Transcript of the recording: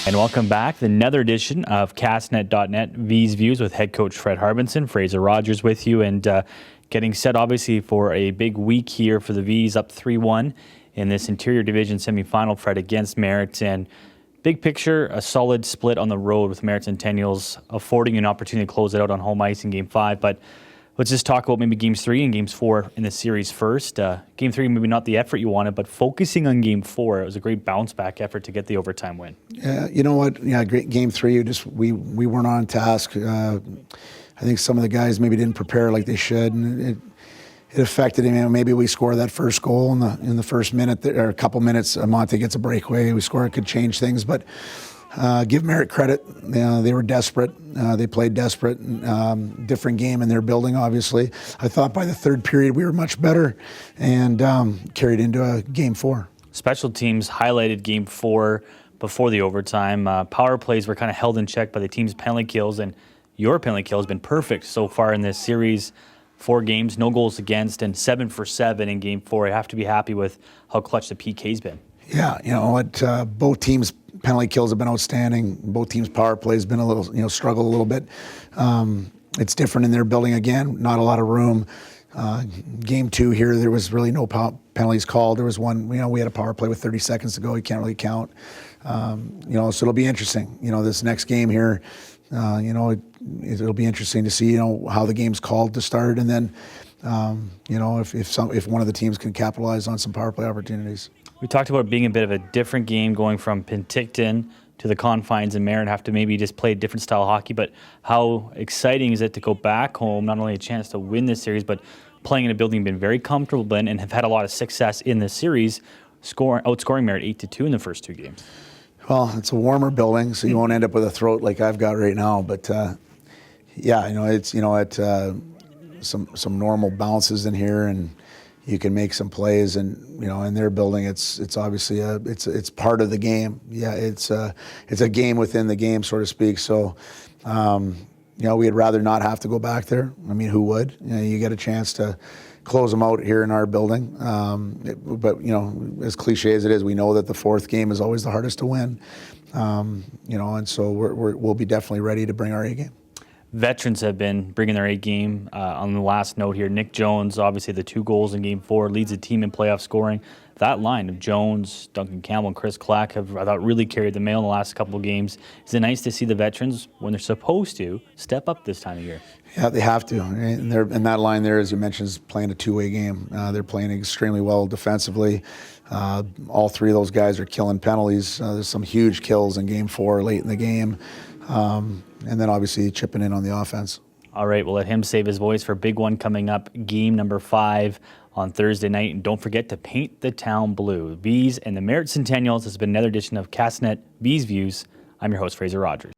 And welcome back to another edition of Castnet.net Vees Views with head coach Fred Harbinson. Fraser Rogers with you, and getting set obviously for a big week here for the Vees, up 3-1 in this Interior Division semifinal, Fred, against Merritt. And big picture, a solid split on the road with Merritt Centennials affording an opportunity to close it out on home ice in Game 5. But let's just talk about maybe Games 3 and Games 4 in the series first. Game 3, maybe not the effort you wanted, but focusing on Game 4, it was a great bounce-back effort to get the overtime win. Yeah, you know what? Yeah, great Game 3. We weren't on task. I think some of the guys maybe didn't prepare like they should, and it affected him. Maybe we score that first goal in the first minute, or a couple minutes. Monte gets a breakaway. We score. It could change things, but. Give Merritt credit. They were desperate. They played desperate. Different game in their building, obviously. I thought by the third period we were much better and carried into Game 4. Special teams highlighted Game 4 before the overtime. Power plays were kind of held in check by the team's penalty kills, and your penalty kill has been perfect so far in this series. 4 games, no goals against, and 7 for 7 in Game 4. I have to be happy with how clutch the PK's been. Yeah, you know what? Both teams' penalty kills have been outstanding. Both teams' power play has been a little, struggled a little bit. It's different in their building again. Not a lot of room. Game 2 here, there was really no penalties called. There was one. We had a power play with 30 seconds to go. You can't really count. So it'll be interesting. This next game here. It'll be interesting to see. How the game's called to start, and then. If one of the teams can capitalize on some power play opportunities. We talked about it being a bit of a different game going from Penticton to the confines, and Merritt have to maybe just play a different style of hockey, but how exciting is it to go back home, not only a chance to win this series, but playing in a building you've been very comfortable in and have had a lot of success in this series, outscoring Merritt 8-2 in the first 2 games? Well, it's a warmer building, so you won't end up with a throat like I've got right now, but some normal bounces in here, and you can make some plays, and in their building it's obviously it's part of the game. Yeah, it's a game within the game, so to speak. So we'd rather not have to go back there. I mean, who would? You get a chance to close them out here in our building. But as cliche as it is, we know that the 4th game is always the hardest to win. And so we'll be definitely ready to bring our A game. Veterans have been bringing their A game. On the last note here, Nick Jones, obviously the 2 goals in Game 4, leads the team in playoff scoring. That line of Jones, Duncan Campbell, and Chris Clack have, I thought, really carried the mail in the last couple of games. Is it nice to see the veterans, when they're supposed to, step up this time of year? Yeah, they have to. And that line there, as you mentioned, is playing a 2-way game. They're playing extremely well defensively. All 3 of those guys are killing penalties. There's some huge kills in Game 4 late in the game. And then obviously chipping in on the offense. All right, we'll let him save his voice for a big one coming up, game number 5 on Thursday night. And don't forget to paint the town blue. Vees and the Merritt Centennials. This has been another edition of Castnet Vees Views. I'm your host, Fraser Rogers.